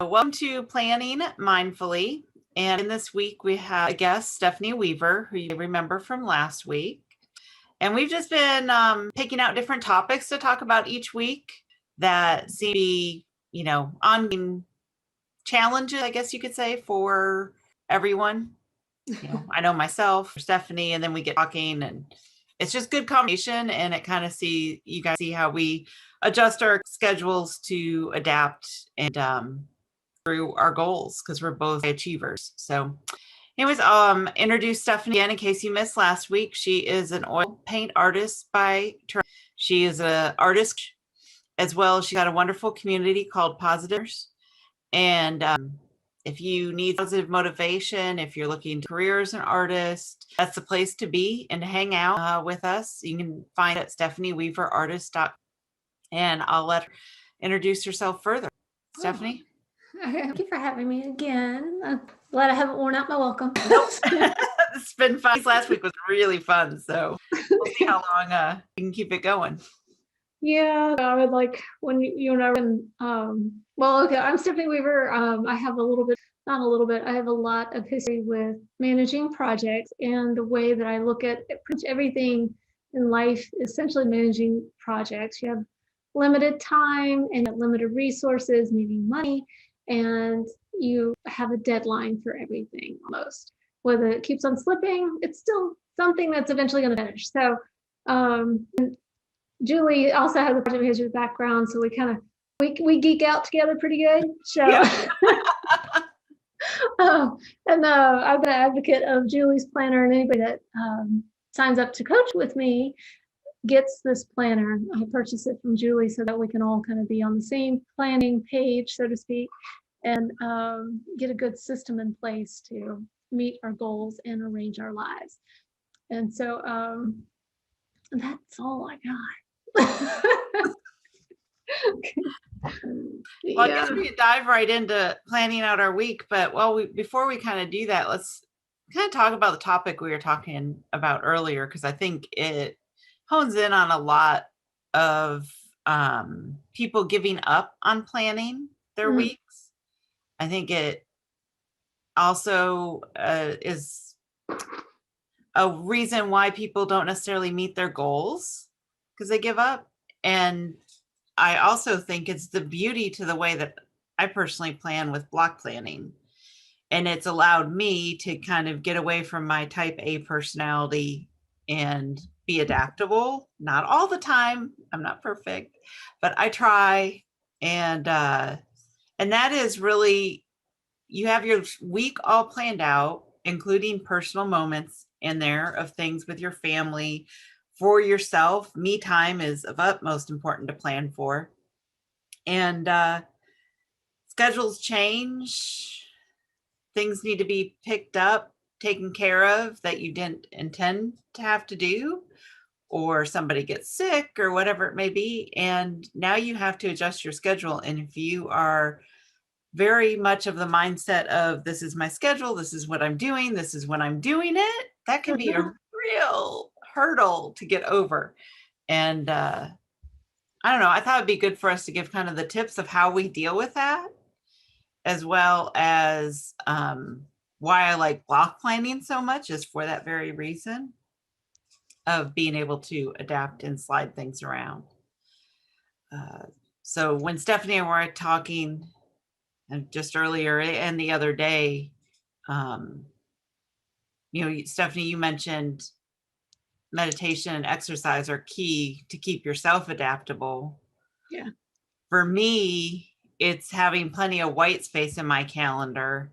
Welcome to Planning Mindfully. And in this week, we have a guest, Stephanie Weaver, who you remember from last week. And we've just been picking out different topics to talk about each week that seem to be, ongoing challenges, I guess you could say, for everyone. I know myself, Stephanie, and then we get talking, and it's just good conversation. And it kind of you guys see how we adjust our schedules to adapt and through our goals, because we're both achievers. So anyways, introduce Stephanie again in case you missed last week. She is an oil paint artist by trade. She is an artist as well. She's got a wonderful community called Positives. And if you need positive motivation, if you're looking to career as an artist, that's the place to be and to hang out with us. You can find it at stephanieweaverartist.com. And I'll let her introduce herself further. Stephanie? Thank you for having me again. I'm glad I haven't worn out my welcome. Nope. It's been fun. Last week was really fun, so we'll see how long we can keep it going. Yeah, I would like when you and I were okay, I'm Stephanie Weaver. I have I have a lot of history with managing projects, and the way that I look at pretty much everything in life is essentially managing projects. You have limited time and limited resources, meaning money, and you have a deadline for everything almost. Whether it keeps on slipping, it's still something that's eventually going to finish. So Julie also has a project management background, so we geek out together pretty good. So yeah. I'm an advocate of Julie's planner, and anybody that signs up to coach with me gets this planner. I purchase it from Julie so that we can all kind of be on the same planning page, so to speak, and get a good system in place to meet our goals and arrange our lives. And so that's all I got. Well, I guess we could dive right into planning out our week, but before we kind of do that, let's kind of talk about the topic we were talking about earlier, because I think it hones in on a lot of people giving up on planning their weeks. I think it also is a reason why people don't necessarily meet their goals, because they give up. And I also think it's the beauty to the way that I personally plan with block planning. And it's allowed me to kind of get away from my type A personality and be adaptable. Not all the time. I'm not perfect, but I try. And that is really, you have your week all planned out, including personal moments in there of things with your family, for yourself. Me time is of utmost important to plan for. And schedules change. Things need to be picked up, taken care of that you didn't intend to have to do, or somebody gets sick or whatever it may be. And now you have to adjust your schedule. And if you are very much of the mindset of, this is my schedule, this is what I'm doing, this is when I'm doing it, that can be a real hurdle to get over. And I don't know, I thought it'd be good for us to give kind of the tips of how we deal with that, as well as why I like block planning so much, is for that very reason of being able to adapt and slide things around. So when Stephanie and I were talking just earlier and the other day, Stephanie, you mentioned meditation and exercise are key to keep yourself adaptable. Yeah. For me, it's having plenty of white space in my calendar,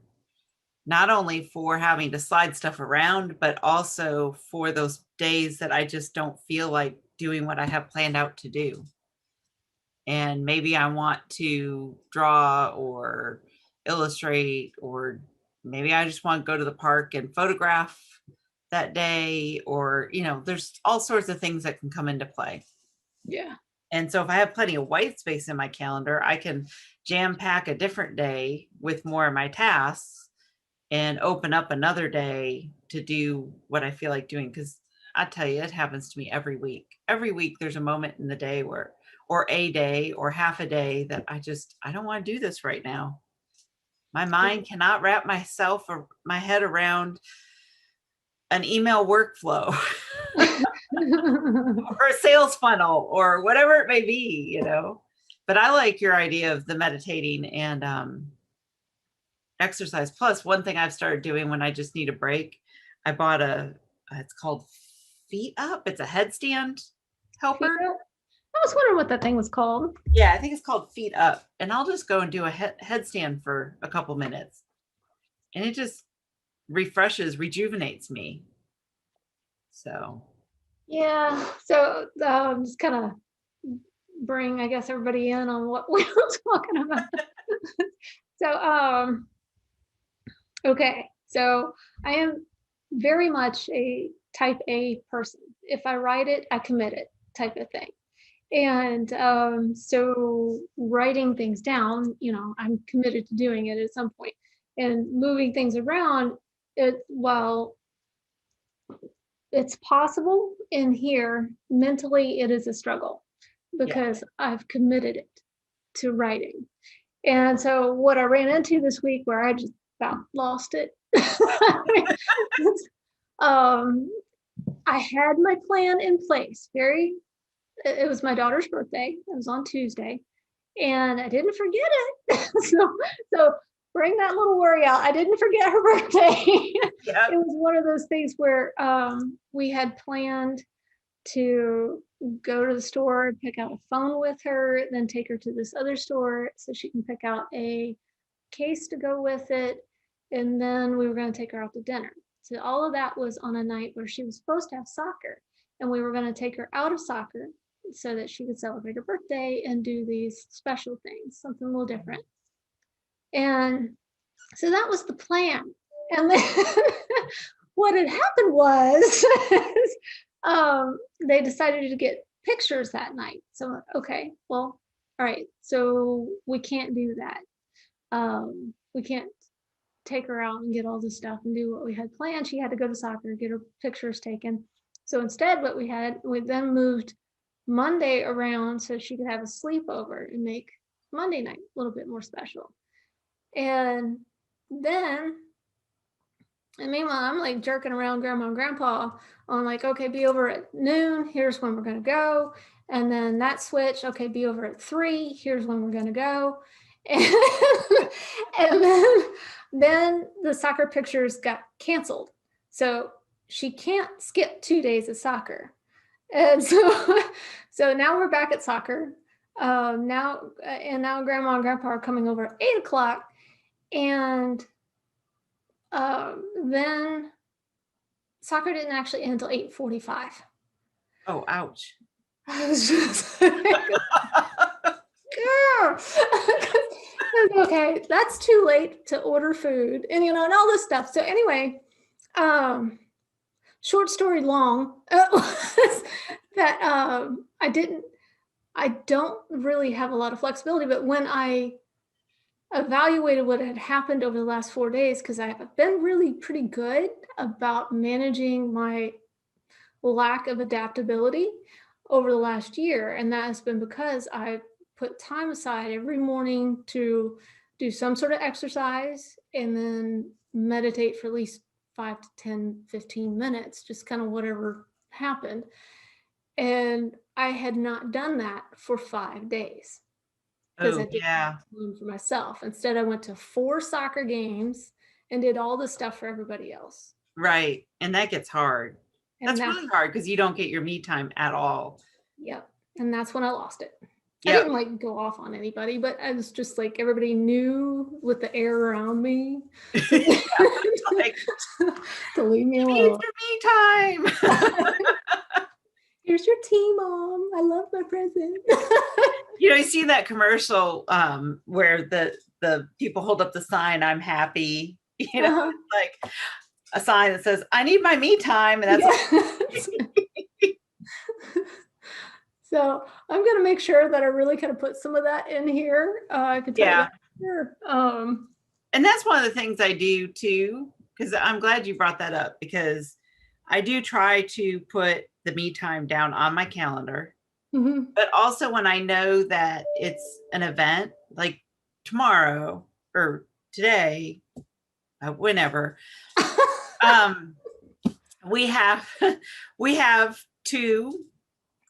not only for having to slide stuff around, but also for those days that I just don't feel like doing what I have planned out to do. And maybe I want to draw or illustrate, or maybe I just want to go to the park and photograph that day, or, there's all sorts of things that can come into play. Yeah. And so if I have plenty of white space in my calendar, I can jam pack a different day with more of my tasks and open up another day to do what I feel like doing. Because I tell you, it happens to me every week. Every week there's a moment in the day or a day or half a day that I don't want to do this right now. My mind cannot wrap myself or my head around an email workflow or a sales funnel or whatever it may be, But I like your idea of the meditating and exercise. Plus, one thing I've started doing when I just need a break, I bought it's called Feet Up. It's a headstand helper. I was wondering what that thing was called. Yeah, I think it's called Feet Up. And I'll just go and do a headstand for a couple minutes. And it just rejuvenates me. So. Yeah. So just kind of bring, I guess, everybody in on what we were talking about. So, okay. So I am very much a type A person. If I write it, I commit it type of thing. And so writing things down, I'm committed to doing it at some point. And moving things around, while it's possible in here, mentally it is a struggle because I've committed it to writing. And so what I ran into this week where I just about lost it. I had my plan in place. It was my daughter's birthday. It was on Tuesday, and I didn't forget it. so bring that little worry out. I didn't forget her birthday. Yep. It was one of those things where we had planned to go to the store, pick out a phone with her, then take her to this other store so she can pick out a case to go with it. And then we were going to take her out to dinner. So all of that was on a night where she was supposed to have soccer. And we were going to take her out of soccer so that she could celebrate her birthday and do these special things, something a little different. And so that was the plan. And then what had happened was they decided to get pictures that night. So, okay, well, all right. So we can't do that. We can't take her out and get all this stuff and do what we had planned. She had to go to soccer, get her pictures taken. So instead, we then moved Monday around so she could have a sleepover and make Monday night a little bit more special. And meanwhile, I'm like jerking around grandma and grandpa on like, okay, be over at noon. Here's when we're going to go. And then that switch, okay, be over at 3. Here's when we're going to go. And then the soccer pictures got canceled. So she can't skip 2 days of soccer. And so now we're back at soccer. Now grandma and grandpa are coming over at 8:00. And then soccer didn't actually end until 8:45. Oh, ouch. I was just girl. Okay, that's too late to order food and and all this stuff. So anyway, short story long, was that I don't really have a lot of flexibility, but when I evaluated what had happened over the last 4 days, because I've been really pretty good about managing my lack of adaptability over the last year. And that has been because I put time aside every morning to do some sort of exercise and then meditate for at least 5 to 10, 15 minutes, just kind of whatever happened. And I had not done that for 5 days. Because I didn't have time for myself. Instead, I went to 4 soccer games and did all the stuff for everybody else. Right. And that gets hard. That's really hard because you don't get your me time at all. Yep. And that's when I lost it. Yep. I didn't like go off on anybody, but I was just like, everybody knew with the air around me like, to leave me alone. It's your me time. Here's your tea, Mom. I love my present. You see that commercial where the people hold up the sign, "I'm happy," like a sign that says, "I need my me time," and that's So I'm going to make sure that I really kind of put some of that in here. I could tell you that. Sure. And that's one of the things I do too, because I'm glad you brought that up, because I do try to put the me time down on my calendar. Mm-hmm. But also when I know that it's an event like tomorrow or today, whenever, um, we have we have two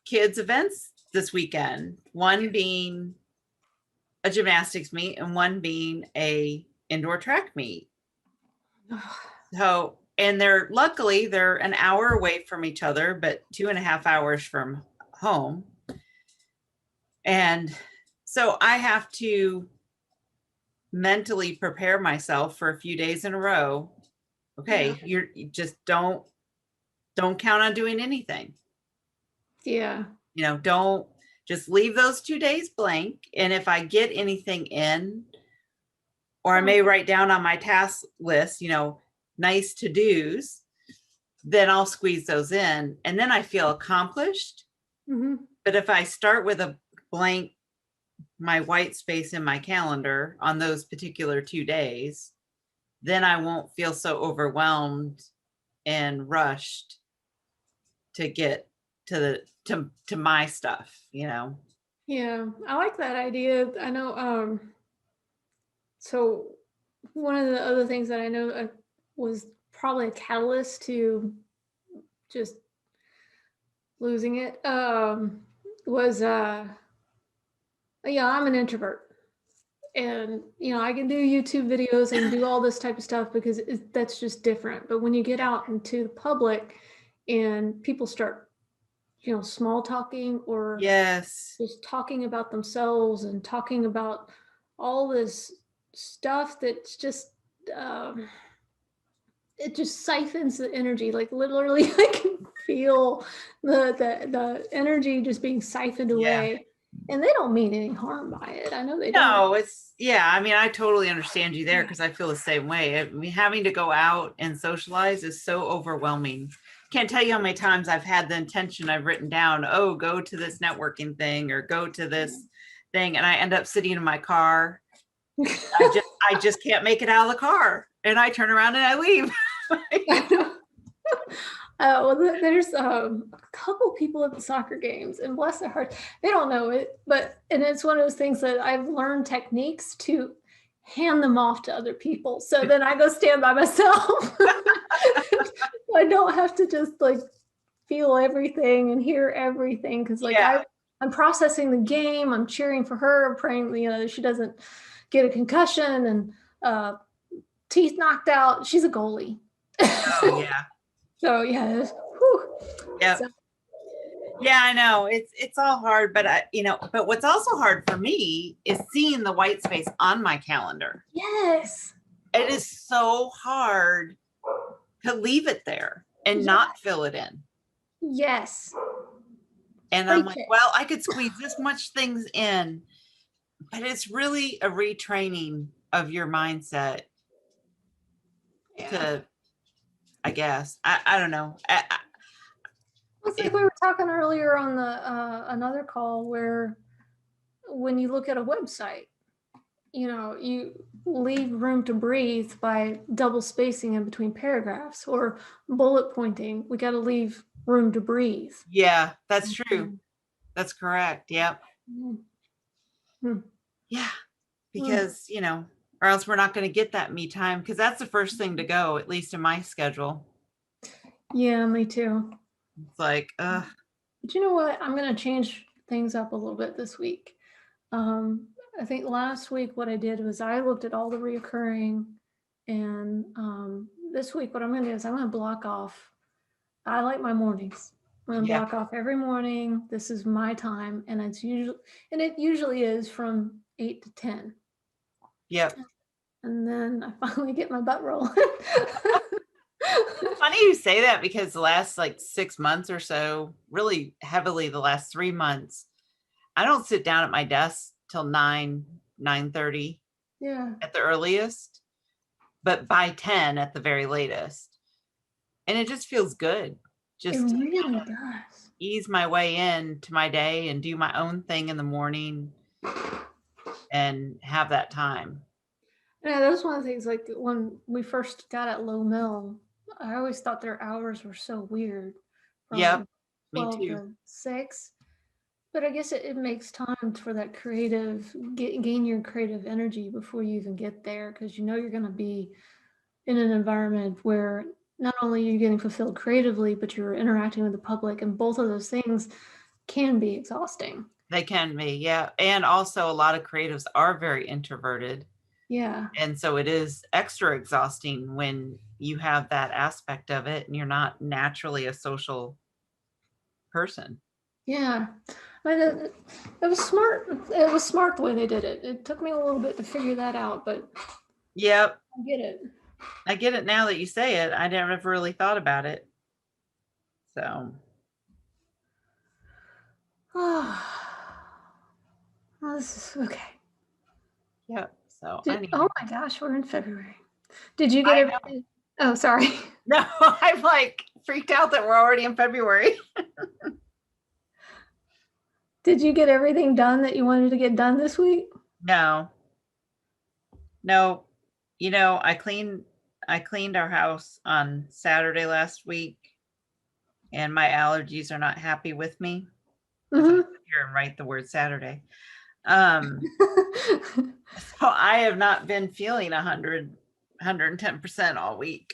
kids events this weekend, one being a gymnastics meet and one being a indoor track meet. So, and luckily they're an hour away from each other, but 2.5 hours from home. And so I have to mentally prepare myself for a few days in a row. Okay, you just don't count on doing anything. Yeah. Don't just leave those 2 days blank. And if I get anything in, or I may write down on my task list, nice to do's, then I'll squeeze those in and then I feel accomplished. But if I start with a blank, my white space in my calendar on those particular 2 days, then I won't feel so overwhelmed and rushed to get to my stuff. Yeah, I like that idea. I know. So one of the other things that I know was probably a catalyst to just losing it was yeah, I'm an introvert. And I can do YouTube videos and do all this type of stuff because that's just different. But when you get out into the public and people start small talking or Yes, just talking about themselves and talking about all this stuff that's just it just siphons the energy. Like literally I can feel the energy just being siphoned away. And they don't mean any harm by it. I know they don't. no, I totally understand you there because I feel the same way. I mean, having to go out and socialize is so overwhelming. Can't tell you how many times I've had the intention I've written down, oh, go to this networking thing or go to this thing. And I end up sitting in my car. I just can't make it out of the car. And I turn around and I leave. Well, there's a couple people at the soccer games, and bless their hearts, they don't know it, and it's one of those things that I've learned techniques to hand them off to other people. So then I go stand by myself. I don't have to just like feel everything and hear everything because I'm processing the game. I'm cheering for her, praying that she doesn't get a concussion and teeth knocked out. She's a goalie. Oh yeah. So yeah. Yeah. So, yeah, I know it's all hard, but but what's also hard for me is seeing the white space on my calendar. Yes. It is so hard to leave it there and not fill it in. Yes. And I'm like, well, I could squeeze this much things in, but it's really a retraining of your mindset to, I guess, I don't know. It's like we were talking earlier on the another call where when you look at a website, you leave room to breathe by double spacing in between paragraphs or bullet pointing. We got to leave room to breathe. Yeah, that's true. That's correct. Yep. Yeah, because, or else we're not going to get that me time because that's the first thing to go, at least in my schedule. Yeah, me too. It's like, But you know what? I'm going to change things up a little bit this week. I think last week what I did was I looked at all the reoccurring, and this week what I'm going to do is I'm going to block off. I like my mornings. I'm going to block off every morning. This is my time, and it usually is from 8 to 10. Yep. And then I finally get my butt rolling. It's funny you say that because the last 6 months or so, really heavily the last 3 months, I don't sit down at my desk till 9:30. Yeah. At the earliest, but by 10 at the very latest. And it just feels good. Just it really does. Ease my way into my day and do my own thing in the morning and have that time. Yeah, that was one of the things, like when we first got at Low Mill, I always thought their hours were so weird. Yep, me 12 too. to 6. But I guess it makes time for that creative, gain your creative energy before you even get there, because you know you're going to be in an environment where not only are you getting fulfilled creatively, but you're interacting with the public, and both of those things can be exhausting. They can be, yeah. And also a lot of creatives are very introverted. Yeah. And so it is extra exhausting when you have that aspect of it and you're not naturally a social person. Yeah. I mean, it was smart. It was smart the way they did it. It took me a little bit to figure that out, but Yep. I get it. I get it now that you say it. I never really thought about it. So, Oh, this is okay. yep. So Oh my gosh, we're in February. Did you get I everything? Oh, sorry. no, I'm like freaked out that we're already in February. Did you get everything done that you wanted to get done this week? No, no. I cleaned our house on Saturday last week, and my allergies are not happy with me because I Mhm. sit here and write the word Saturday. So I have not been feeling 110% all week.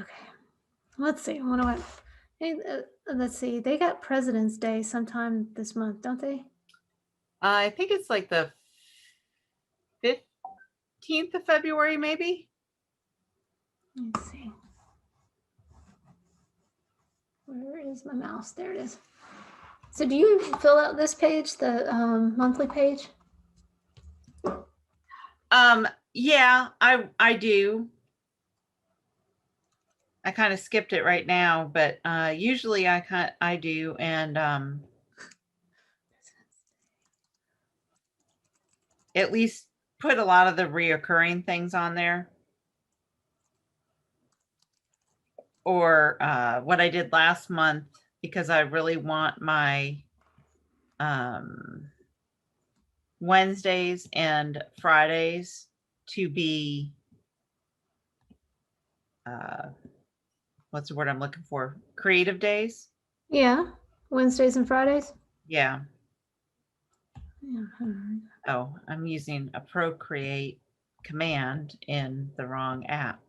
Okay. Let's see. What do I? Hey, let's see. They got President's Day sometime this month, don't they? I think it's like the 15th of February, maybe. Let's see. Where is my mouse? There it is. So do you fill out this page, the monthly page? Yeah, I do. I kind of skipped it right now, but usually I do, and at least put a lot of the reoccurring things on there. Or what I did last month, because I really want my um, Wednesdays and Fridays to be uh, what's the word I'm looking for? Creative days. Yeah, Wednesdays and Fridays. Yeah. Yeah. Oh, I'm using a Procreate command in the wrong app.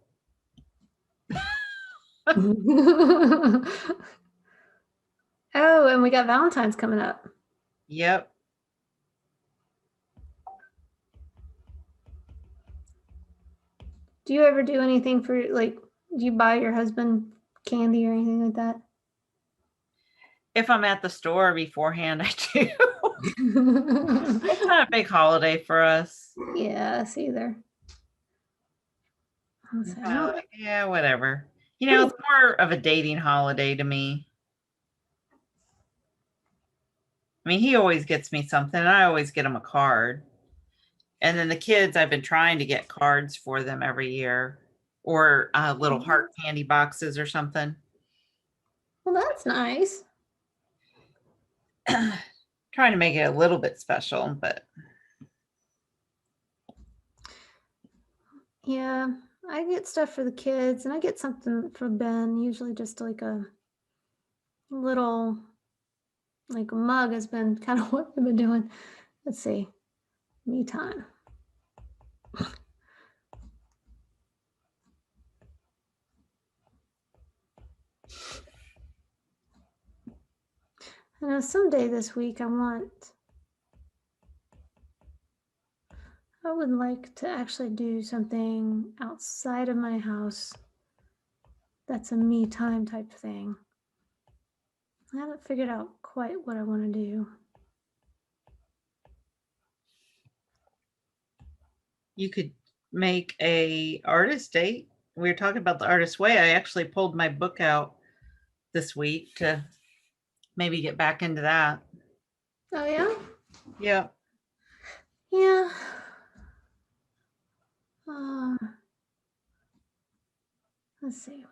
Oh, and we got Valentine's coming up. Yep. Do you ever do anything for, like, do you buy your husband candy or anything like that? If I'm at the store beforehand, I do. It's not a big holiday for us. Yeah, us either. Like, yeah, whatever. It's more of a dating holiday to me. I mean, he always gets me something, and I always get him a card. And then the kids, I've been trying to get cards for them every year, or little heart candy boxes or something. Well, that's nice. Trying to make it a little bit special, but Yeah, I get stuff for the kids, and I get something for Ben, usually just like a little, like a mug has been kind of what I've been doing. Let's see, me time. I know someday this week I would like to actually do something outside of my house that's a me time type thing. I haven't figured out quite what I want to do. you could make a artist date. We were talking about the artist way. I actually pulled my book out this week to maybe get back into that. Oh yeah? Yeah. Yeah. Um, let's see.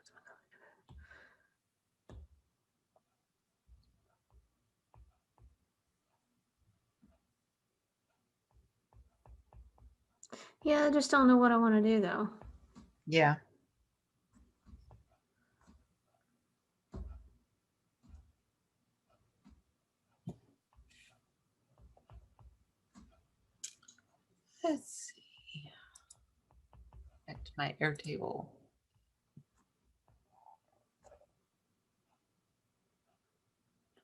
Yeah, I just don't know what I want to do though. Yeah. my Airtable.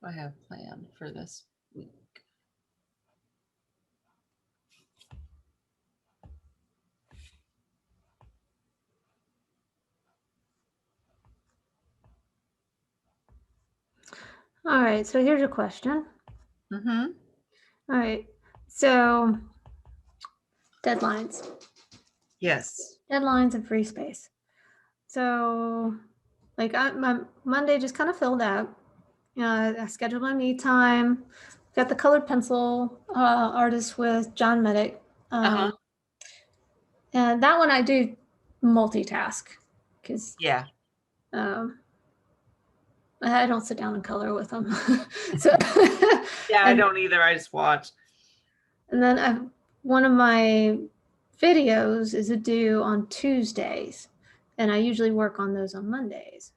Do I have planned for this week? All right, so here's a question. Mm-hmm. All right, so deadlines. Yes. Deadlines and free space. So, like, my Monday just kind of filled out. I scheduled my me time. Got the colored pencil artist with John Medic. Uh-huh. And that one I do multitask because Yeah. I don't sit down and color with them. So Yeah, I and, don't either. I just watch. and then one of my videos is due on Tuesdays, and I usually work on those on Mondays.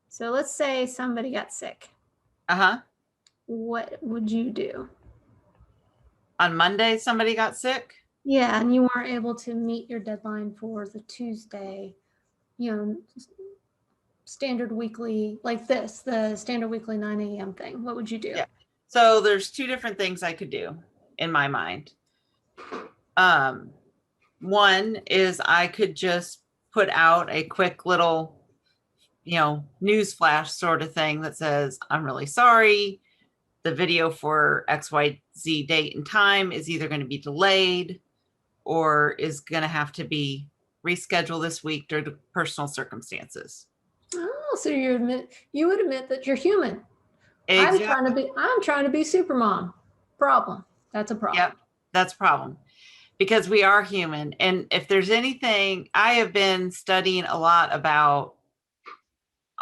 So let's say somebody got sick. Uh-huh. What would you do? On Monday, somebody got sick? Yeah, and you weren't able to meet your deadline for the Tuesday, standard weekly, like this, the standard weekly 9 a.m. thing. What would you do? Yeah. So there's two different things I could do in my mind. One is I could just put out a quick little, news flash sort of thing that says, I'm really sorry. The video for XYZ date and time is either going to be delayed or is going to have to be rescheduled this week due to personal circumstances. Oh, so you would admit that you're human. Exactly. I'm trying to be super mom. Problem. That's a problem. Yep, that's a problem because we are human. And if there's anything, I have been studying a lot about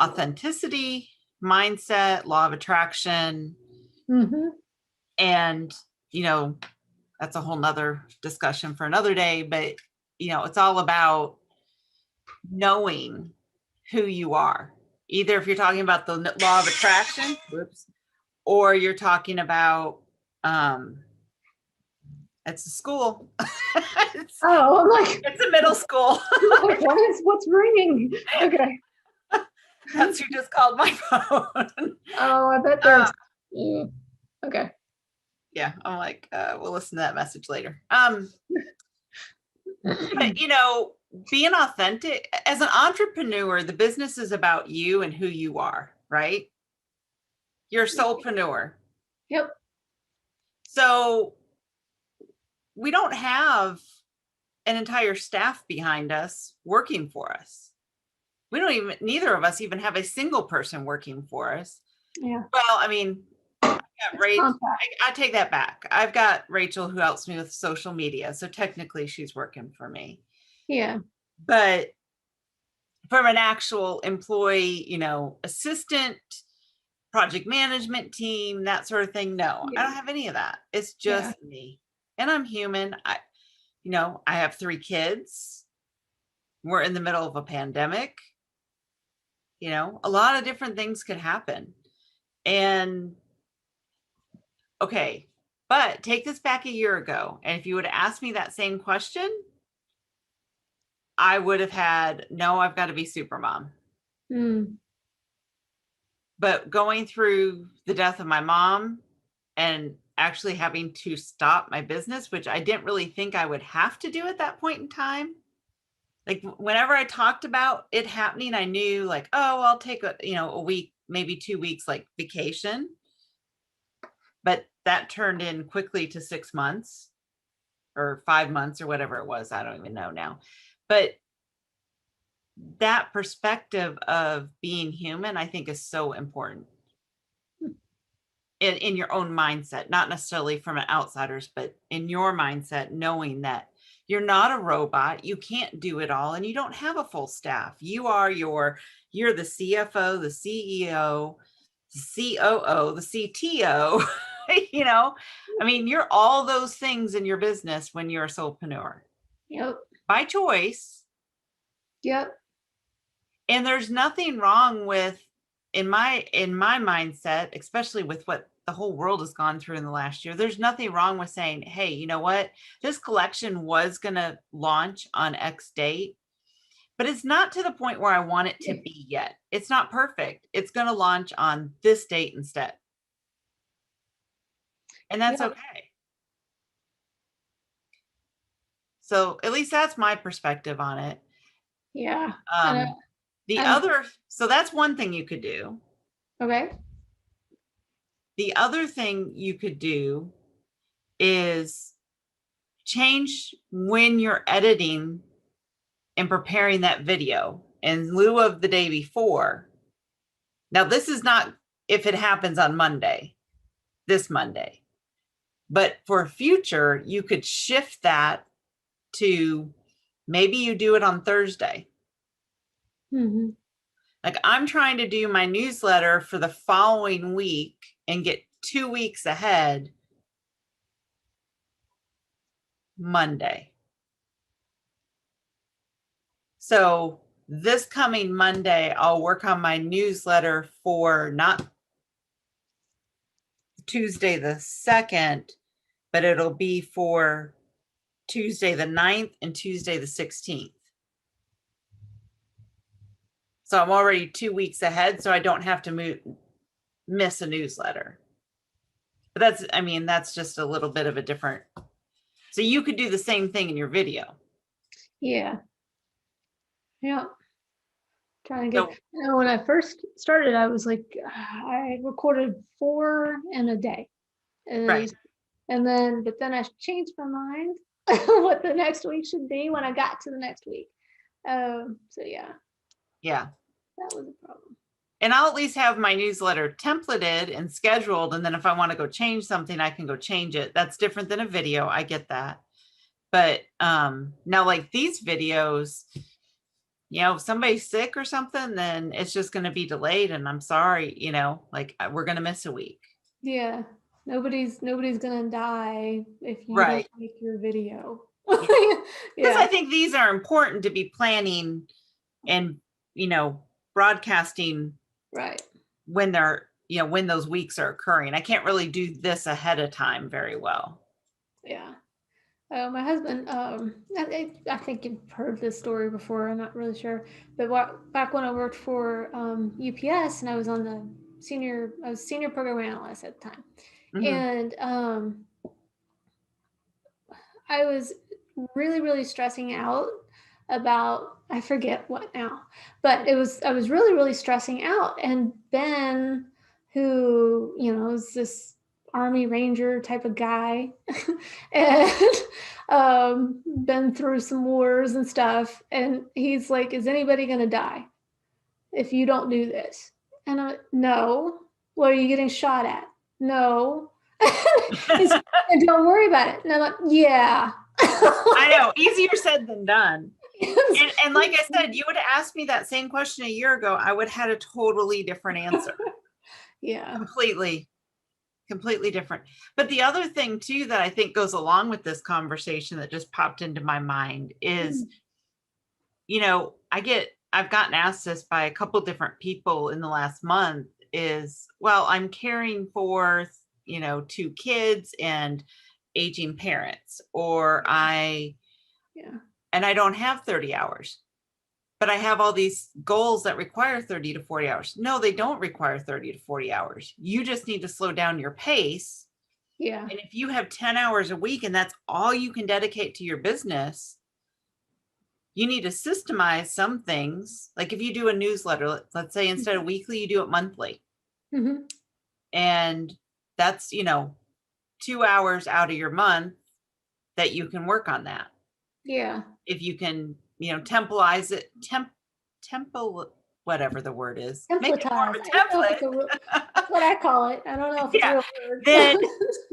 authenticity, mindset, law of attraction. Mm-hmm. And, that's a whole nother discussion for another day, but, it's all about knowing who you are. Either if you're talking about the law of attraction, or you're talking about, it's a school. I'm like, it's a middle school. What's ringing? Okay. That's who just called my phone. Oh, I bet there's. Okay. Yeah, I'm like, we'll listen to that message later. But being authentic as an entrepreneur, the business is about you and who you are, right? You're a solopreneur. Yep. So we don't have an entire staff behind us working for us. Neither of us even have a single person working for us. Yeah. Well, I mean, I take that back. I've got Rachel who helps me with social media. So technically she's working for me. Yeah. But from an actual employee, assistant, project management team, that sort of thing, no, I don't have any of that. It's just me. And I'm human. I have 3 kids. We're in the middle of a pandemic. A lot of different things could happen. And okay, but take this back a year ago. And if you would have asked me that same question, I would have had, no, I've got to be super mom. But going through the death of my mom and actually having to stop my business, which I didn't really think I would have to do at that point in time. Like whenever I talked about it happening, I knew like, oh, I'll take a week, maybe 2 weeks, like vacation. But that turned in quickly to 6 months or 5 months or whatever it was. I don't even know now. But that perspective of being human, I think is so important in your own mindset, not necessarily from an outsider's, but in your mindset, knowing that you're not a robot, you can't do it all, and you don't have a full staff. You're the CFO, the CEO, the COO, the CTO, I mean, you're all those things in your business when you're a solopreneur. Yep. By choice. Yep. And there's nothing wrong with, in my mindset, especially with what the whole world has gone through in the last year, there's nothing wrong with saying, hey, you know what? This collection was going to launch on X date. but it's not to the point where I want it to be yet. It's not perfect. It's going to launch on this date instead. And that's Yeah. okay. So at least that's my perspective on it. Yeah. So that's one thing you could do. Okay. The other thing you could do is change when you're editing and preparing that video in lieu of the day before. Now, this is not if it happens on Monday, this Monday, but for future, you could shift that to maybe you do it on Thursday. Mm-hmm. Like I'm trying to do my newsletter for the following week and get 2 weeks ahead Monday. So this coming Monday, I'll work on my newsletter for not Tuesday the 2nd, but it'll be for Tuesday the 9th and Tuesday the 16th. So I'm already 2 weeks ahead, so I don't have to miss a newsletter. But that's just a little bit of a different. So you could do the same thing in your video. Yeah. Yeah. Trying to get, when I first started, I was like, I recorded 4 in a day. Right. And then, but then I changed my mind what the next week should be when I got to the next week. So yeah. Yeah. That was a problem. And I'll at least have my newsletter templated and scheduled. And then if I want to go change something, I can go change it. That's different than a video. I get that. But now like these videos, if somebody's sick or something, then it's just going to be delayed. And I'm sorry, like we're going to miss a week. Yeah. Nobody's going to die if you right. don't make your video. Because I think these are important to be planning and, broadcasting right when they're, when those weeks are occurring. I can't really do this ahead of time very well. Yeah. My husband, I think you've heard this story before. I'm not really sure, but back when I worked for UPS and I was senior program analyst at the time, and I was really, really stressing out about, I forget what now, but I was really, really stressing out. And Ben, who, is this Army Ranger type of guy, and been through some wars and stuff. And he's like, is anybody going to die if you don't do this? And I'm like, no. What are you getting shot at? No. And don't worry about it. And I'm like, yeah. I know, easier said than done. And like I said, you would have asked me that same question a year ago, I would have had a totally different answer. Yeah. Completely different. But the other thing too that I think goes along with this conversation that just popped into my mind is, I've gotten asked this by a couple different people in the last month is, well, I'm caring for, 2 kids and aging parents, or and I don't have 30 hours, but I have all these goals that require 30 to 40 hours. No, they don't require 30 to 40 hours. You just need to slow down your pace. Yeah. And if you have 10 hours a week and that's all you can dedicate to your business, you need to systemize some things. Like if you do a newsletter, let's say instead of weekly, you do it monthly. And that's, 2 hours out of your month that you can work on that. Yeah. If you can, templatize it, whatever the word is. Make it more of a template. That's what I call it. I don't know if it's a real word.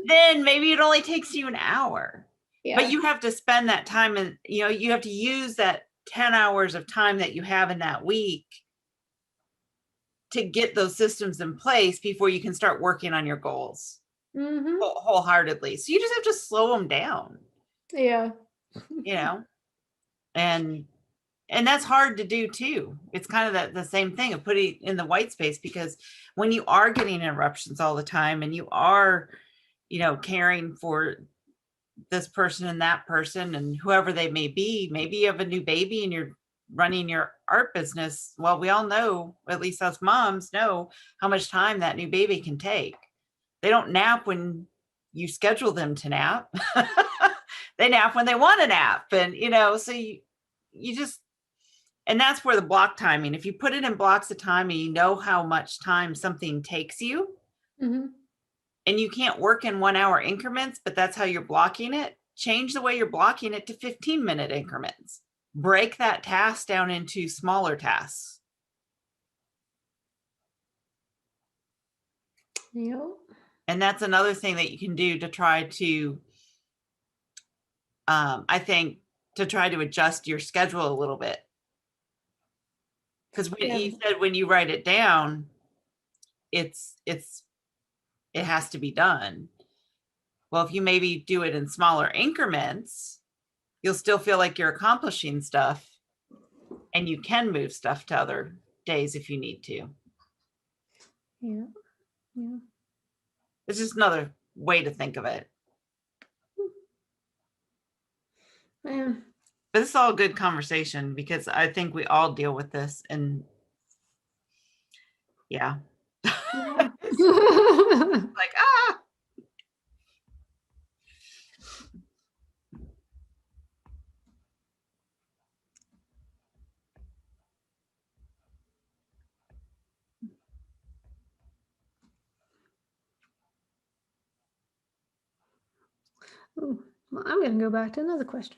Then maybe it only takes you an hour. Yeah. But you have to spend that time and, you have to use that 10 hours of time that you have in that week to get those systems in place before you can start working on your goals wholeheartedly. So you just have to slow them down. Yeah. And that's hard to do too. It's kind of the same thing of putting in the white space, because when you are getting interruptions all the time and you are, caring for this person and that person and whoever they may be, maybe you have a new baby and you're running your art business, well, we all know, at least us moms know how much time that new baby can take. They don't nap when you schedule them to nap. They nap when they want to nap. And, so you just, and that's where the block timing, if you put it in blocks of time and you know how much time something takes you, Mhm. and you can't work in 1 hour increments, but that's how you're blocking it, change the way you're blocking it to 15-minute increments. Break that task down into smaller tasks. Yep. And that's another thing that you can do to try to, I think, to try to adjust your schedule a little bit. Because Yeah. you said when you write it down, it has to be done. Well, if you maybe do it in smaller increments, you'll still feel like you're accomplishing stuff, and you can move stuff to other days if you need to. Yeah. Yeah. It's just another way to think of it. Yeah. But this is all good conversation because I think we all deal with this, and yeah. Like, Ooh, well, I'm gonna go back to another question.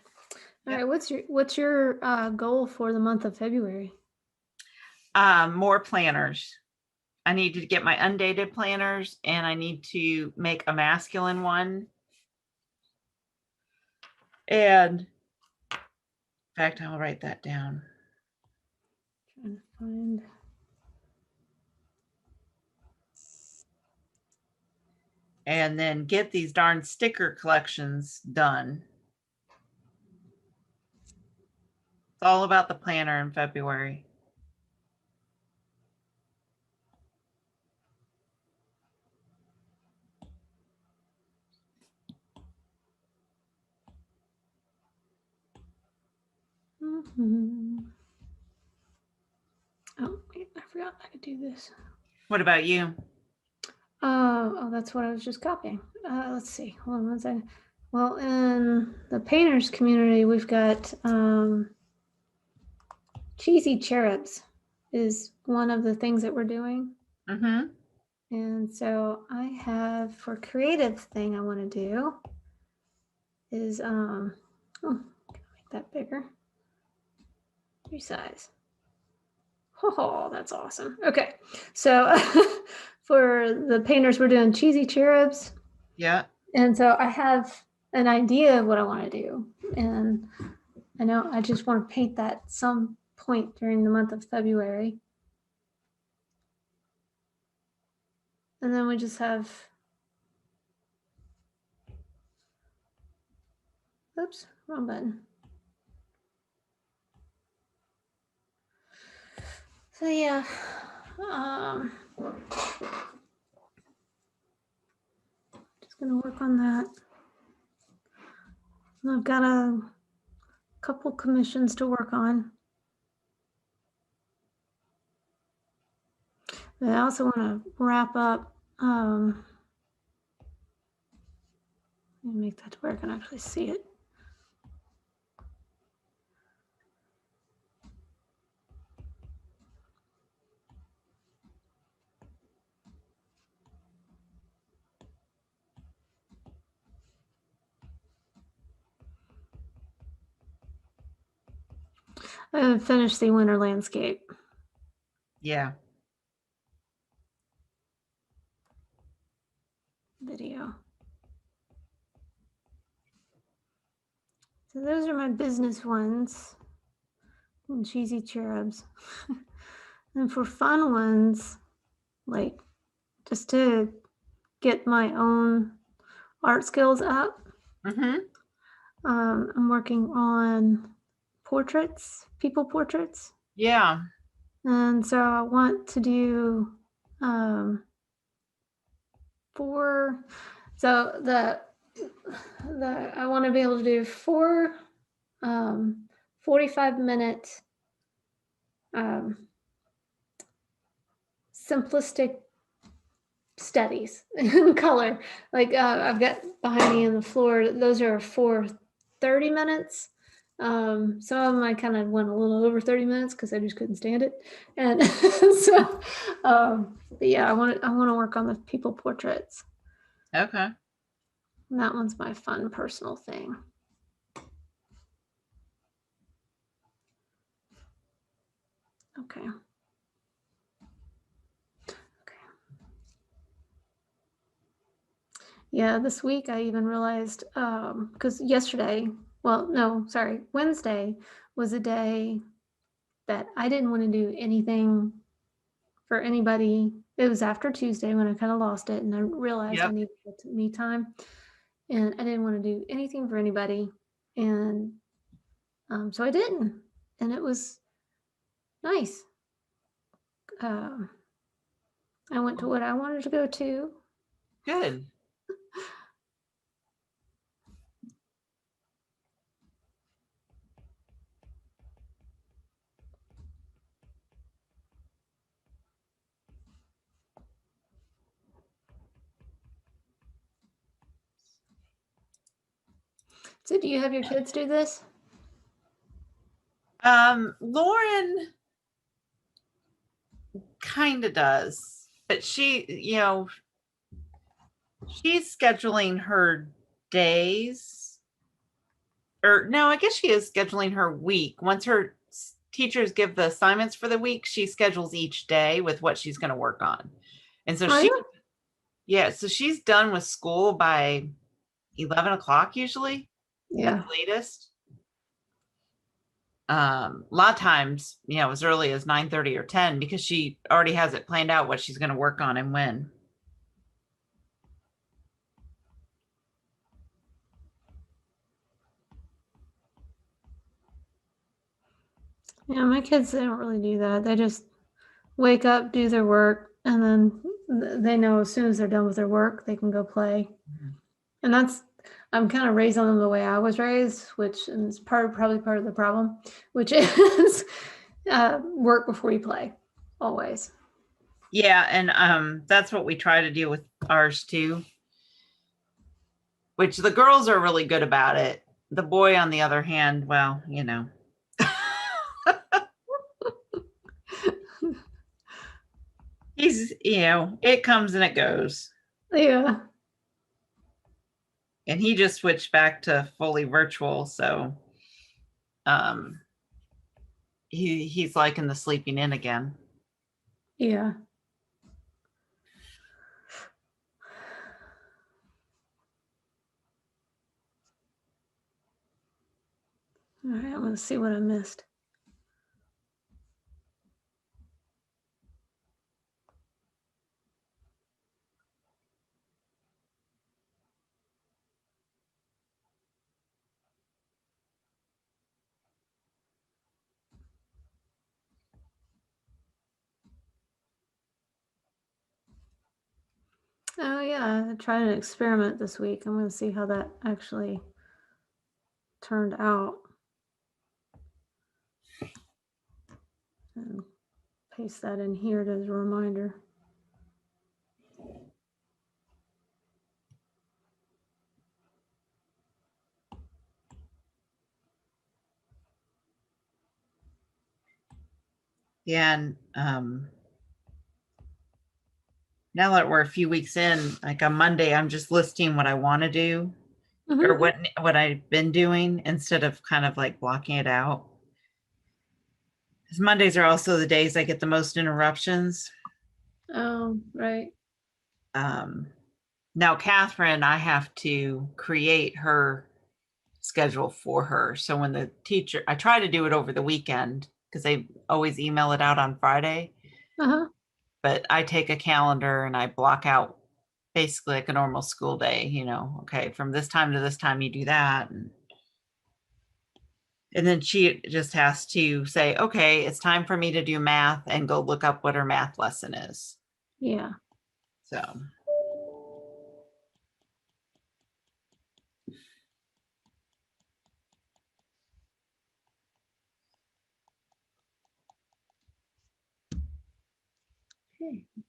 All Yep. right, what's your goal for the month of February? More planners. I need to get my undated planners, and I need to make a masculine one. And in fact, I'll write that down. Trying to find. And then get these darn sticker collections done. It's all about the planner in February. Mm-hmm. Oh, wait, I forgot I could do this. What about you? Oh, that's what I was just copying. Let's see. Hold on one second. Well, in the painters community, we've got cheesy cherubs is one of the things that we're doing. Mm-hmm. And so I have for creative thing I want to do is oh, can I make that bigger? Resize. Oh, that's awesome. Okay. So for the painters, we're doing cheesy cherubs. Yeah. And so I have an idea of what I want to do. And I know I just want to paint that some point during the month of February. And then we just have, oops, wrong button. So yeah, just gonna work on that. And I've got a couple commissions to work on. But I also want to wrap up. Let me make that to where I can actually see it. I haven't finished the winter landscape. Yeah. Video. So those are my business ones. And cheesy cherubs. And for fun ones, like just to get my own art skills up, Mm-hmm. I'm working on portraits, people portraits. Yeah. And so I want to do 4. So the I want to be able to do 4 45-minute um, simplistic studies in color. Like I've got behind me on the floor, those are for 30 minutes. Some of them I kind of went a little over 30 minutes because I just couldn't stand it. And so, but yeah, I want to work on the people portraits. Okay. And that one's my fun personal thing. Okay. Yeah, this week I even realized because Wednesday was a day that I didn't want to do anything for anybody. It was after Tuesday when I kind of lost it and I realized I Yep. needed me time, and I didn't want to do anything for anybody, and so I didn't, and it was nice. Um, I went to what I wanted to go to. Good. So, do you have your kids do this? Lauren kind of does, but she, she's scheduling her days, or no, I guess she is scheduling her week. Once her teachers give the assignments for the week, she schedules each day with what she's going to work on. And so Oh, so she's done with school by 11 o'clock usually at yeah. the latest. A lot of times, as early as 9:30 or 10 because she already has it planned out what she's going to work on and when. Yeah, my kids, they don't really do that. They just wake up, do their work, and then they know as soon as they're done with their work, they can go play. And I'm kind of raising them the way I was raised, which is probably part of the problem, which is work before you play, always. Yeah, and that's what we try to do with ours too. Which the girls are really good about it. The boy, on the other hand, well, he's, it comes and it goes. Yeah. And he just switched back to fully virtual, so um he's liking the sleeping in again. Yeah. All right, I'm going to see what I missed. Oh, yeah, I tried an experiment this week. I'm going to see how that actually turned out. And paste that in here as a reminder. Yeah, and now that we're a few weeks in, like on Monday, I'm just listing what I want to do or what I've been doing instead of kind of like blocking it out. Because Mondays are also the days I get the most interruptions. Oh, right. Now, Catherine, I have to create her schedule for her. So when the teacher, I try to do it over the weekend because they always email it out on Friday. Uh-huh. But I take a calendar and I block out basically like a normal school day, okay, from this time to this time you do that. And then she just has to say, okay, it's time for me to do math and go look up what her math lesson is. Yeah. So.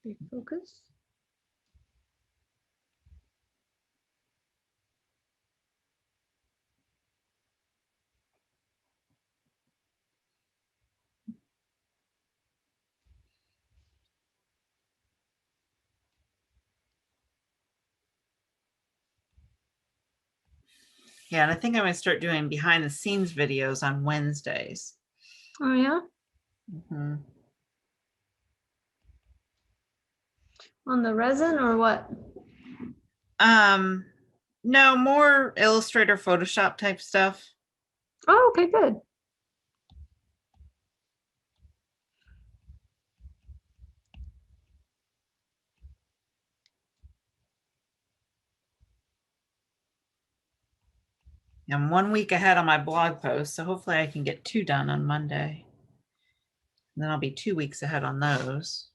Big focus. Yeah, and I think I'm gonna start doing behind the scenes videos on Wednesdays. Oh yeah, Mhm. on the resin or what? Um, no, more Illustrator, Photoshop type stuff. Oh, okay, good. I'm 1 week ahead on my blog post, so hopefully I can get 2 done on Monday. And then I'll be 2 weeks ahead on those.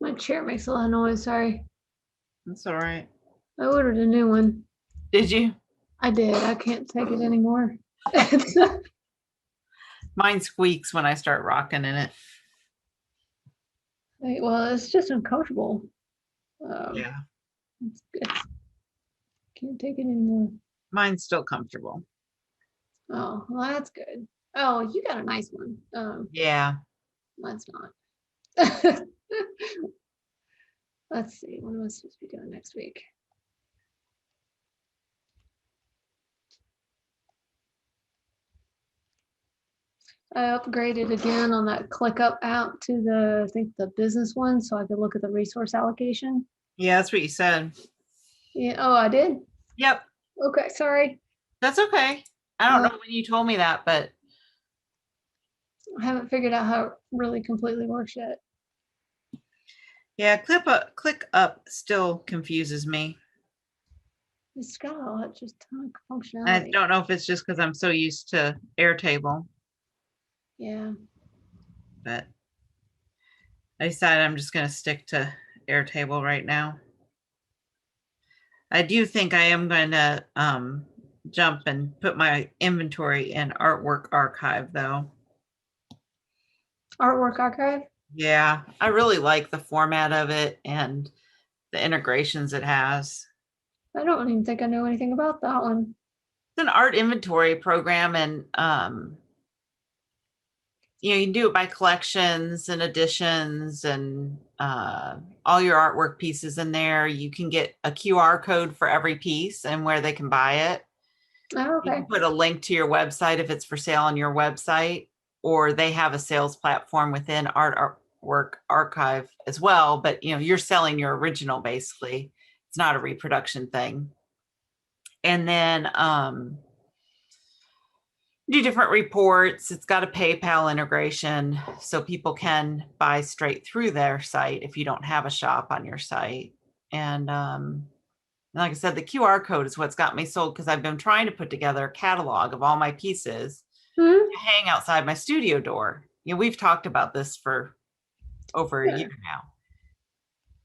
My chair makes a lot of noise. Sorry. That's all right. I ordered a new one. Did you? I did. I can't take it anymore. Mine squeaks when I start rocking in it. Well, it's just uncomfortable. Yeah, It's can't take it anymore. mine's still comfortable. Oh, well, that's good. Oh, you got a nice one. Yeah. Mine's not. Let's see. What am I supposed to be doing next week? I upgraded again on that ClickUp app to I think the business one, so I could look at the resource allocation. Yeah, that's what you said. Yeah. Oh, I did. Yep. Okay. Sorry. That's okay. I don't know when you told me that, but I haven't figured out how it really completely works yet. yeah, ClickUp still confuses me. It's got a lot, just ton of I functionality. don't know if it's just because I'm so used to Airtable, Yeah. but I decided I'm just going to stick to Airtable right now. I do think I am going to jump and put my inventory in Artwork Archive, though. Artwork archive. Yeah, I really like the format of it and the integrations it has. I don't even think I know anything about that one. It's an art inventory program, and you can do it by collections and editions and all your artwork pieces in there. You can get a QR code for every piece and where they can buy it. Oh, You okay. can put a link to your website if it's for sale on your website, or they have a sales platform within Artwork Archive as well. But you're selling your original basically. It's not a reproduction thing. And then do different reports. It's got a PayPal integration, so people can buy straight through their site if you don't have a shop on your site. And like I said, the QR code is what's got me sold, because I've been trying to put together a catalog of all my pieces Hmm. to hang outside my studio door. We've talked about this for over a year now.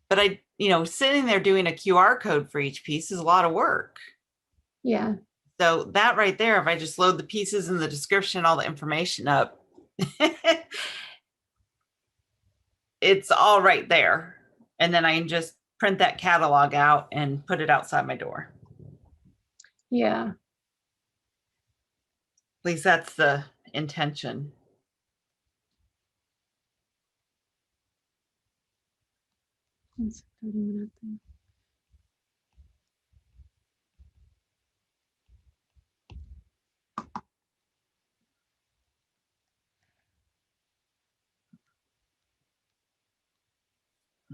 But sitting there doing a QR code for each piece is a lot of work. Yeah. So that right there, if I just load the pieces in the description, all the information up, it's all right there. And then I can just print that catalog out and put it outside my door. Yeah. At least that's the intention. It's a 30-minute thing.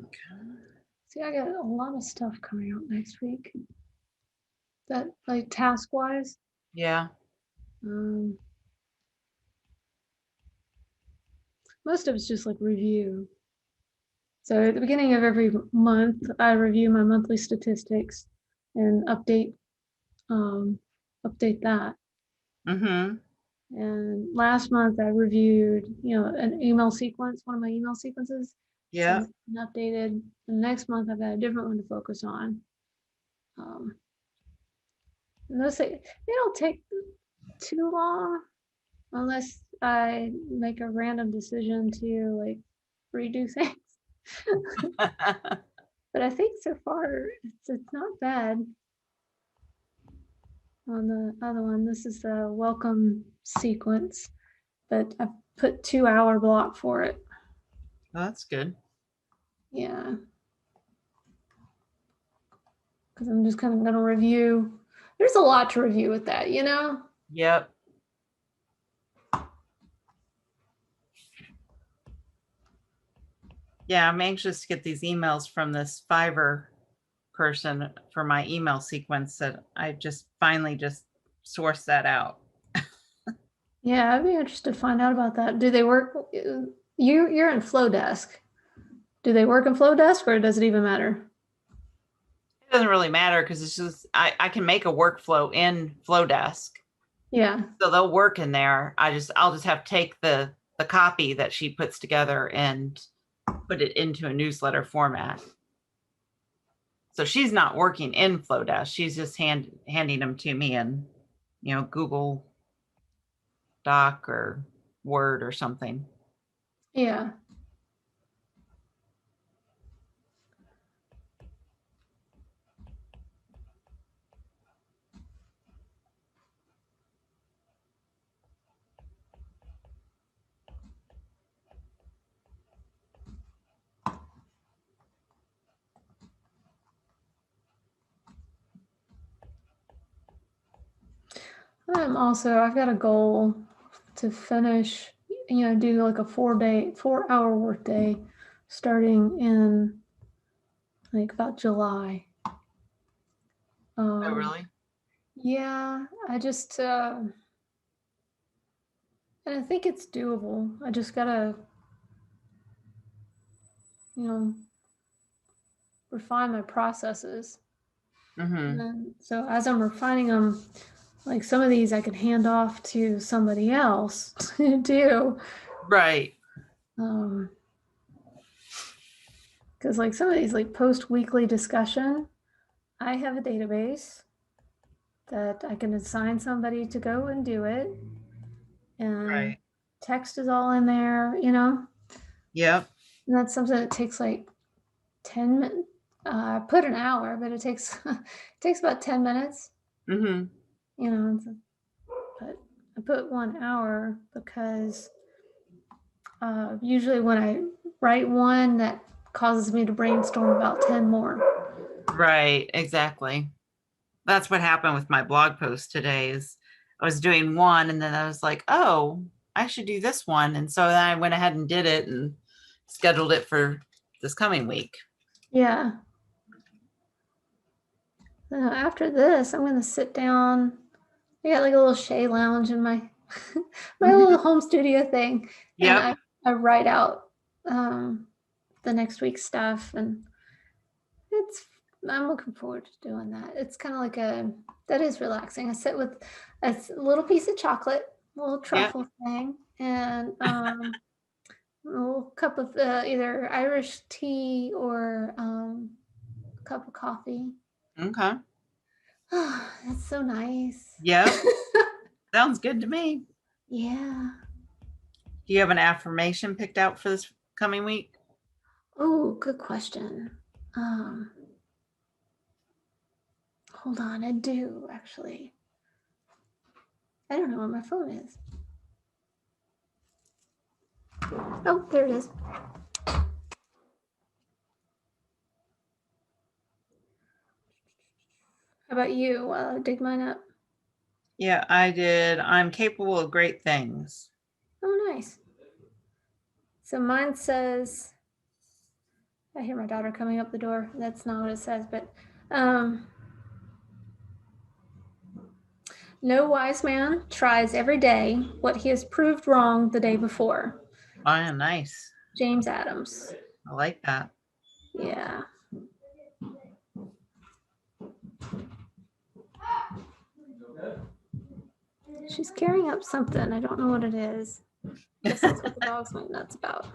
Okay. See, I got a lot of stuff coming out next week. That like task wise. Yeah. Most of it's just like review. So at the beginning of every month, I review my monthly statistics and update that. Mm-hmm. And last month I reviewed, an email sequence, one of my email sequences. Yeah. And updated. The next month I've got a different one to focus on. And those things, they don't take too long. unless I make a random decision to like redo things. But I think so far it's not bad. On the other one, this is the welcome sequence, but I put 2 hour block for it. Well, that's good. Yeah. Because I'm just kind of going to review. There's a lot to review with that, you know? Yep. Yeah, I'm anxious to get these emails from this Fiverr person for my email sequence that I just finally just sourced that out. Yeah, I'd be interested to find out about that. Do they work? You're in Flowdesk. Do they work in Flowdesk or does it even matter? It doesn't really matter because it's just I can make a workflow in Flowdesk. Yeah. So they'll work in there. I'll just have to take the copy that she puts together and put it into a newsletter format. So she's not working in Flowdesk. She's just handing them to me in, Google Doc or Word or something. Yeah. I've got a goal to finish, do like a 4 hour workday starting in like about July. Oh, really? Yeah, and I think it's doable. I just gotta, refine my processes. Mm-hmm. And then, so as I'm refining them, like some of these I can hand off to somebody else to do. Right. Because like some of these like post weekly discussion, I have a database that I can assign somebody to go and do it. And Right. text is all in there, you know? Yep. And that's something that takes like 10 minutes. I put an hour, but it takes it takes about 10 minutes. Mm-hmm. You know, but I put 1 hour because usually when I write one, that causes me to brainstorm about 10 more. Right. Exactly. That's what happened with my blog post today is I was doing one and then I was like, oh, I should do this one. And so then I went ahead and did it and scheduled it for this coming week. Yeah. After this, I'm going to sit down. I got like a little shea lounge in my my little home studio thing. Yep. And I write out the next week's stuff, and I'm looking forward to doing that. It's kind of like that is relaxing. I sit with a little piece of chocolate, a little truffle thing, and a little cup of either Irish tea or a cup of coffee. Okay. Oh, that's so nice. Yep. Sounds good to me. Yeah. Do you have an affirmation picked out for this coming week? Oh, good question. Hold on, I do actually. I don't know where my phone is. Oh, there it is. How about you? Dig mine up. Yeah, I did. I'm capable of great things. Oh, nice. So mine says, I hear my daughter coming up the door. That's not what it says, but no wise man tries every day what he has proved wrong the day before. Oh, nice. James Adams. I like that. Yeah. She's carrying up something. I don't know what it is. I guess that's what the dog's went nuts about.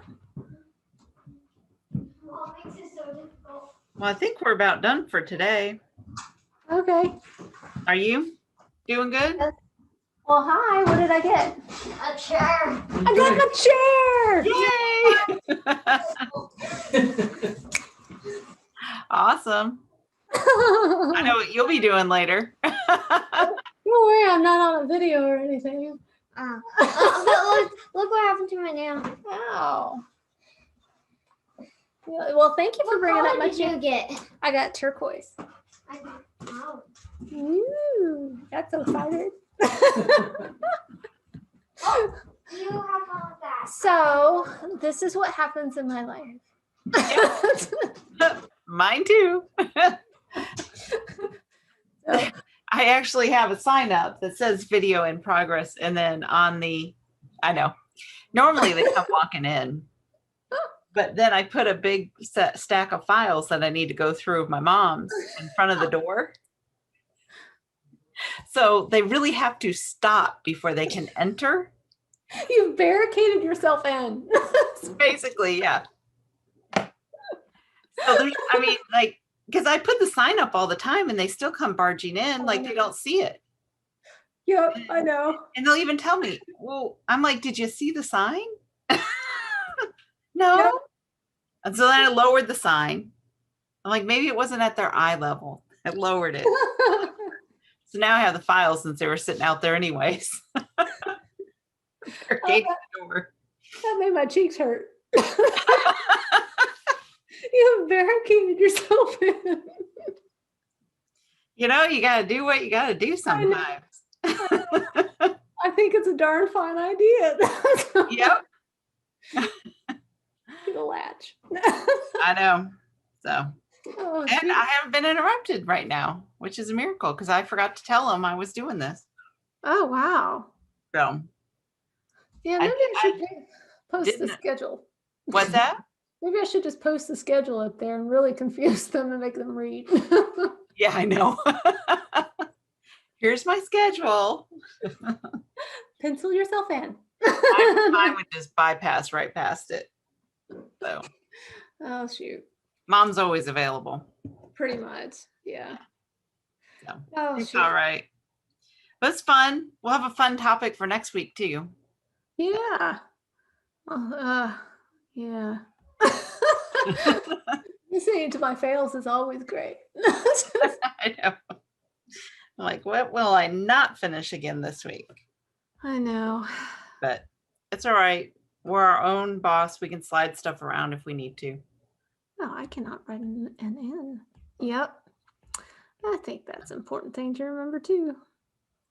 Well, I think we're about done for today. Okay. Are you doing good? Well, Well, hi, what did I get? A chair. I got a chair! Yay! Awesome. I know what you'll be doing later. Don't worry, I'm not on a video or anything. But look what happened to my nail. Wow. Yeah, well, thank you for bringing up my What did chair. you get? I got turquoise. Oh. Ooh, that's so excited. You have all of that. So, this is what happens in my life. Mine too. So, I actually have a sign up that says video in progress. And then on the, I know, normally they come walking in, but then I put a big stack of files that I need to go through of my mom's in front of the door. So they really have to stop before they can enter. you've barricaded yourself in. Basically, yeah. So there's, I mean, like, because I put the sign up all the time and they still come barging in like they don't see it. Yep, I know. And they'll even tell me, well, I'm like, did you see the sign? No. Yep. And so then I lowered the sign. I'm like, maybe it wasn't at their eye level. I lowered it. So now I have the files since they were sitting out there anyways. Barricading the door. That made my cheeks hurt. You have barricaded yourself in. You know, you got to do what you got to do sometimes. I think it's a darn fine idea. Yep. Get a latch. I know. So, Oh, and shoot. I haven't been interrupted right now, which is a miracle because I forgot to tell them I was doing this. Oh, wow. So, Yeah, I- maybe I should post the didn't- schedule. what's that? Maybe I should just post the schedule up there and really confuse them and make them read. Yeah, I know. Here's my schedule. Pencil yourself in. I would just bypass right past it. So, Oh, shoot. mom's always available. Pretty much. Yeah. So, Oh, it's shoot. all right. But it's fun. We'll have a fun topic for next week too. Yeah. Yeah. Listening to my fails is always great. I know. I'm like, what will I not finish again this week? I know. But it's all right. We're our own boss. We can slide stuff around if we need to. No, I cannot write an N. Yep. I think that's an important thing to remember too.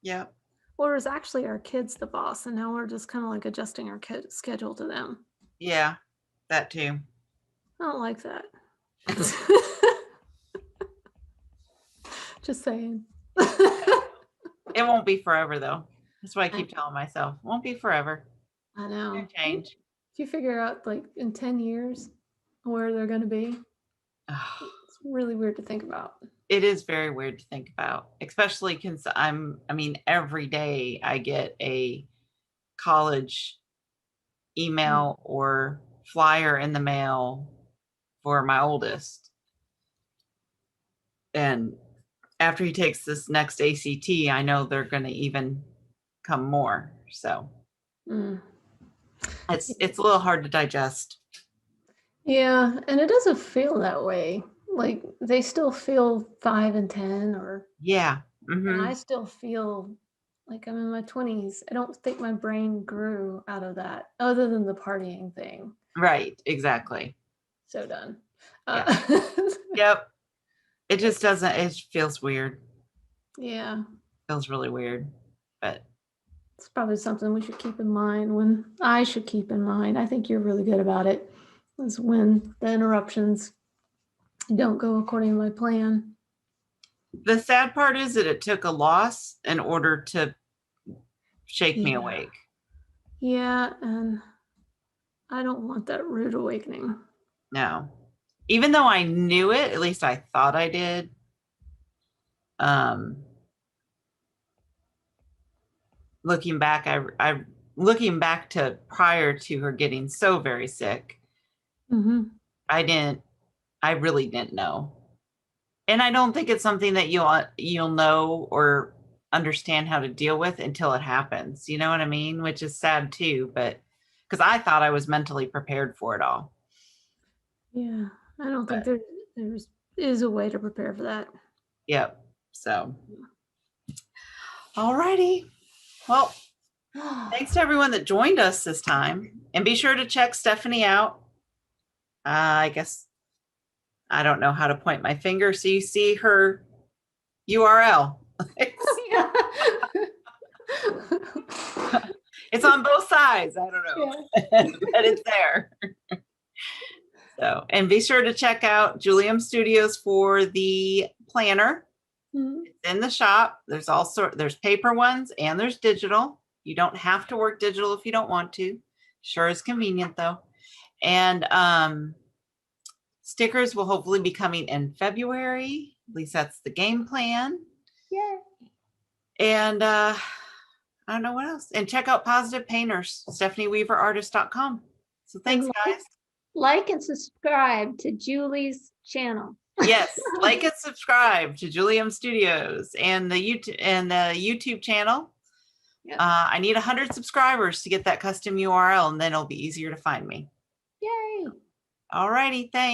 Yep. Or is actually our kids the boss, and now we're just kind of like adjusting our schedule to them. Yeah, that too. I don't like that. Just saying. It won't be forever though. That's what I keep telling myself. Won't be forever. I know. It'll change. If you figure out like in 10 years where they're going to be, it's really weird to think about. It is very weird to think about, especially because I mean, every day I get a college email or flyer in the mail for my oldest. And after he takes this next ACT, I know they're going to even come more. So Mm. it's a little hard to digest. Yeah, and it doesn't feel that way. Like they still feel 5 and 10, or Yeah. and Mhm. I still feel like I'm in my 20s. I don't think my brain grew out of that, other than the partying thing. Right. Exactly. So done. Yep. It just doesn't, it feels weird. Yeah, Feels really weird. But it's probably something we should keep in mind. When I should keep in mind, I think you're really good about it, is when the interruptions don't go according to my plan. the sad part is that it took a loss in order to shake me Yeah. awake. Yeah, and I don't want that rude awakening. No. Even though I knew it, at least I thought I did. Looking back, I looking back to prior to her getting so very sick, Mm-hmm. I really didn't know. And I don't think it's something that you'll know or understand how to deal with until it happens. You know what I mean? Which is sad too, but because I thought I was mentally prepared for it all. Yeah, I don't think But- there's is a way to prepare for that. Yep. So, all righty. Well, thanks to everyone that joined us this time. And be sure to check Stephanie out. I guess I don't know how to point my finger so you see her URL. Yeah. It's on both sides. I don't know, but it's there. So, and be sure to check out Julium Studios for the planner. Mhm. It's in the shop. There's paper ones and there's digital. You don't have to work digital if you don't want to. Sure is convenient though. And stickers will hopefully be coming in February. At least that's the game plan. Yay. And I don't know what else. And check out Positive Painters, StephanieWeaverArtist.com. So thanks, guys. Like and subscribe to Julie's channel. Yes, like and subscribe to Julium Studios and the YouTube channel. Yep. I need 100 subscribers to get that custom URL, and then it'll be easier to find me. Yay. All righty, thanks.